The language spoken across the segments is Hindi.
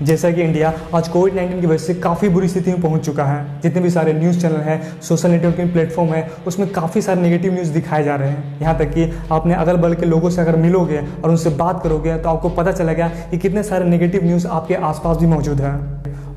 जैसा कि इंडिया आज कोविड-19 की वजह से काफ़ी बुरी स्थिति में पहुंच चुका है। जितने भी सारे न्यूज़ चैनल हैं, सोशल नेटवर्किंग प्लेटफॉर्म है, उसमें काफ़ी सारे नेगेटिव न्यूज़ दिखाए जा रहे हैं। यहाँ तक कि आपने अगल बगल के लोगों से अगर मिलोगे और उनसे बात करोगे तो आपको पता चलेगा कि कितने सारे नेगेटिव न्यूज़ आपके आसपास भी मौजूद हैं।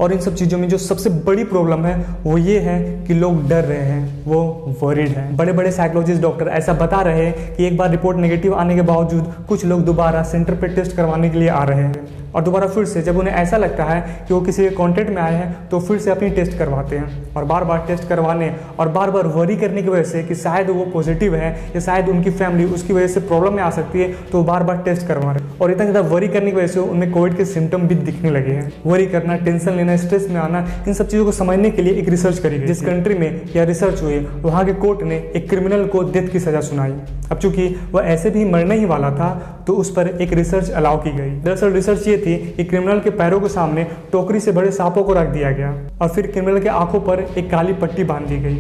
और इन सब चीज़ों में जो सबसे बड़ी प्रॉब्लम है वो ये है कि लोग डर रहे हैं, वो वरीड हैं। बड़े बड़े साइकोलॉजिस्ट डॉक्टर ऐसा बता रहे हैं कि एक बार रिपोर्ट नेगेटिव आने के बावजूद कुछ लोग दोबारा सेंटर पे टेस्ट करवाने के लिए आ रहे हैं और दोबारा फिर से जब उन्हें ऐसा लगता है कि वो किसी के कॉन्टेक्ट में आए हैं तो फिर से अपनी टेस्ट करवाते हैं। और बार बार टेस्ट करवाने और बार बार वरी करने की वजह से कि शायद वो पॉजिटिव है या शायद उनकी फैमिली उसकी वजह से प्रॉब्लम में आ सकती है, तो वो बार बार टेस्ट करवा रहे हैं। और इतना ज़्यादा वरी करने की वजह से उनमें कोविड के सिम्टम भी दिखने लगे हैं। वरी करना, टेंशन लेना, स्ट्रेस में आना, इन सब चीज़ों को समझने के लिए एक रिसर्च करी गई। जिस कंट्री में यह रिसर्च हुई वहाँ के कोर्ट ने एक क्रिमिनल को डेथ की सज़ा सुनाई। अब चूंकि वह ऐसे भी मरने ही वाला था तो उस पर एक रिसर्च अलाउ की गई। दरअसल रिसर्च ये थी कि क्रिमिनल के पैरों के सामने टोकरी से बड़े सांपों को रख दिया गया और फिर क्रिमिनल के आंखों पर एक काली पट्टी बांध दी गई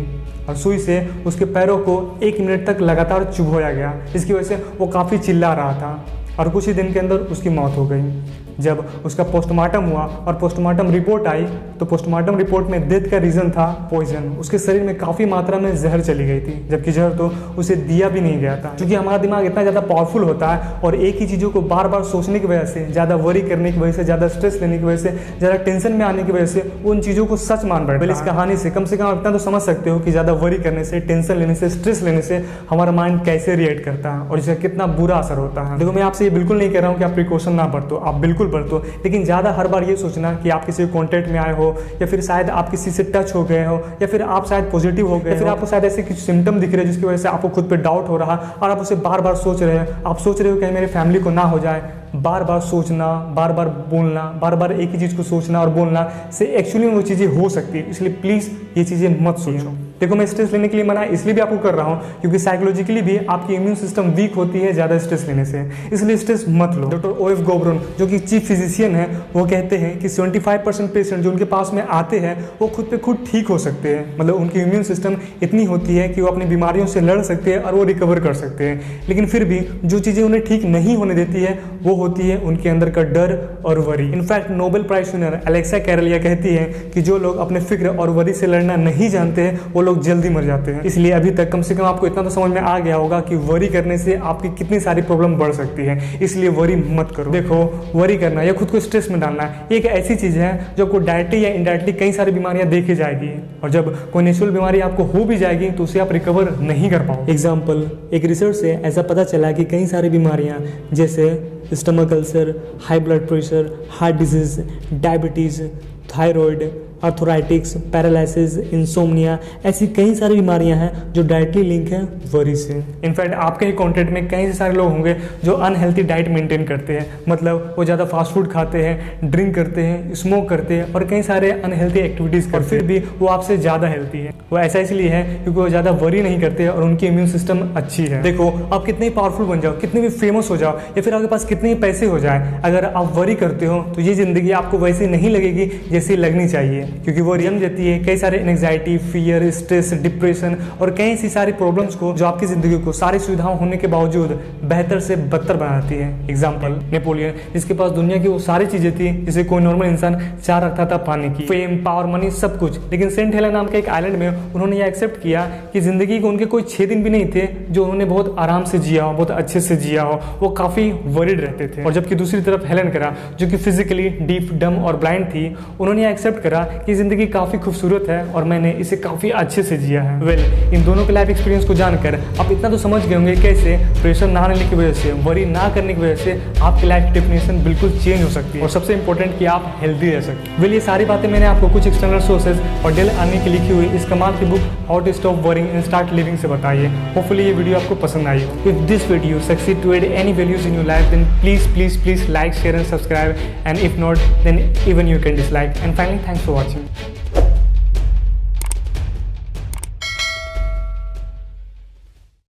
और सुई से उसके पैरों को 1 मिनट तक लगातार चुभोया गया। इसकी वजह से वो काफ़ी चिल्ला रहा था और कुछ ही दिन के अंदर उसकी मौत हो गई। जब उसका पोस्टमार्टम हुआ और पोस्टमार्टम रिपोर्ट आई तो पोस्टमार्टम रिपोर्ट में डेथ का रीज़न था पॉइजन। उसके शरीर में काफ़ी मात्रा में जहर चली गई थी, जबकि जहर तो उसे दिया भी नहीं गया था। क्योंकि हमारा दिमाग इतना ज़्यादा पावरफुल होता है और एक ही चीज़ों को बार बार सोचने की वजह से, ज़्यादा वरी करने की वजह से, ज़्यादा स्ट्रेस लेने की वजह से, ज़्यादा टेंशन में आने की वजह से उन चीज़ों को सच मान बैठता है। इस कहानी से कम आप इतना तो समझ सकते हो कि ज़्यादा वरी करने से, टेंशन लेने से, स्ट्रेस लेने से हमारा माइंड कैसे रिएक्ट करता है और इसका कितना बुरा असर होता है। देखो, मैं आपसे ये बिल्कुल नहीं कह रहा हूँ कि आप प्रिकॉशन ना बरतो, आप बिल्कुल बरतो, लेकिन ज़्यादा हर बार ये सोचना कि आप किसी कॉन्टैक्ट में आए हो या फिर शायद आप किसी से टच हो गए हो या फिर आप शायद पॉजिटिव हो गए या फिर आपको शायद ऐसे कुछ सिम्टम दिख रहे हैं जिसकी वजह से आपको खुद पे डाउट हो रहा और आप उसे बार बार सोच रहे हैं। आप सोच रहे हो कहीं मेरे फैमिली को ना हो जाए। बार बार सोचना, बार बार बोलना, बार बार एक ही चीज़ को सोचना और बोलना से एक्चुअली वो चीज़ें हो सकती है। इसलिए प्लीज़ ये चीज़ें मत सोचो। देखो, मैं स्ट्रेस लेने के लिए मना इसलिए भी आपको कर रहा हूँ क्योंकि साइकोलॉजिकली भी आपकी इम्यून सिस्टम वीक होती है ज़्यादा स्ट्रेस लेने से, इसलिए स्ट्रेस मत लो। डॉक्टर ओ एफ गोब्रोन जो कि चीफ फिजिशियन है वो कहते हैं कि 75% पेशेंट जो उनके पास में आते हैं वो खुद पे खुद ठीक हो सकते हैं। मतलब उनकी इम्यून सिस्टम इतनी होती है कि वो अपनी बीमारियों से लड़ सकते हैं और वो रिकवर कर सकते हैं। लेकिन फिर भी जो चीज़ें उन्हें ठीक नहीं होने देती है वो होती है उनके अंदर का डर और worry. In fact Nobel prize winner Alexis Carrel यह कहती है कि जो लोग अपने फिक्र और वरी से लड़ना नहीं जानते हैं वो लोग जल्दी मर जाते हैं। इसलिए अभी तक कम से कम आपको इतना तो समझ में आ गया होगा कि वरी करने से आपकी कितनी सारी प्रॉब्लम बढ़ सकती है। इसलिए वरी मत करो। देखो, वरी करना या खुद को स्ट्रेस में डालना एक ऐसी चीज़ है जो आपको डायरेक्टली या इनडायरेक्टली कई सारी बीमारियां देके जाएगी और जब कोई नेचुरल बीमारी आपको हो भी जाएगी तो उसे आप रिकवर नहीं कर पाओ। एग्जाम्पल, एक रिसर्च से ऐसा पता चला कि कई सारी बीमारियां जैसे stomach ulcer, high blood pressure, heart disease, diabetes, thyroid, arthritics, paralysis, insomnia, ऐसी कई सारी बीमारियां हैं जो डायरेक्टली लिंक है वरी से। इनफैक्ट आपके ही कॉन्टेक्ट में कई सारे लोग होंगे जो अनहेल्थी डाइट मेंटेन करते हैं। मतलब वो ज़्यादा फास्ट फूड खाते हैं, ड्रिंक करते हैं, स्मोक करते हैं और कई सारे अनहेल्थी एक्टिविटीज़ करते हैं, फिर भी वो आपसे ज़्यादा हेल्थी है। वो ऐसा इसलिए है क्योंकि वो ज़्यादा वरी नहीं करते और उनकी इम्यून सिस्टम अच्छी है। देखो, आप कितने पावरफुल बन जाओ, कितने भी फेमस हो जाओ या फिर आपके पास कितने पैसे हो जाए, अगर आप वरी करते हो तो ये ज़िंदगी आपको वैसी नहीं लगेगी जैसी लगनी चाहिए। क्योंकि वो जन्म देती है कई सारे एंग्जाइटी, फियर, स्ट्रेस, डिप्रेशन और कई सी सारी प्रॉब्लम्स को जो आपकी जिंदगी को सारी सुविधाओं होने के बावजूद बेहतर से बदतर बनाती है। एग्जाम्पल, नेपोलियन जिसके पास दुनिया की वो सारी चीजें थी जिसे कोई नॉर्मल इंसान चाह रखता था पाने की, फेम, पावर, मनी, सब कुछ, लेकिन सेंट हेलेना नाम के एक आइलैंड में उन्होंने यह एक्सेप्ट किया कि जिंदगी को उनके कोई 6 दिन भी नहीं थे जो उन्होंने बहुत आराम से जिया हो, बहुत अच्छे से जिया हो। वो काफी वरीड रहते थे। और जबकि दूसरी तरफ हेलेन करा जो कि फिजिकली डीफ, डम और ब्लाइंड थी, उन्होंने एक्सेप्ट करा कि जिंदगी काफी खूबसूरत है और मैंने इसे काफी अच्छे से जिया है। वेल, इन दोनों के लाइफ एक्सपीरियंस को जानकर आप इतना तो समझ गए होंगे कैसे प्रेशर ना लेने की वजह से, वरी ना करने की वजह से आपकी लाइफ की डेफिनेशन बिल्कुल चेंज हो सकती है और सबसे इंपॉर्टेंट कि आप हेल्दी रह सकते। वेल, ये सारी बातें मैंने आपको कुछ एक्सटर्नल सोर्सेज और डेल अर्नी की लिखी हुई इस कमाल की book how to stop worrying and start living से बताई है। होपफुली ये वीडियो आपको पसंद आई हो। If this video succeed to add any values in your life then please like, share and subscribe, and if not then even you can dislike. And finally, thanks for watching.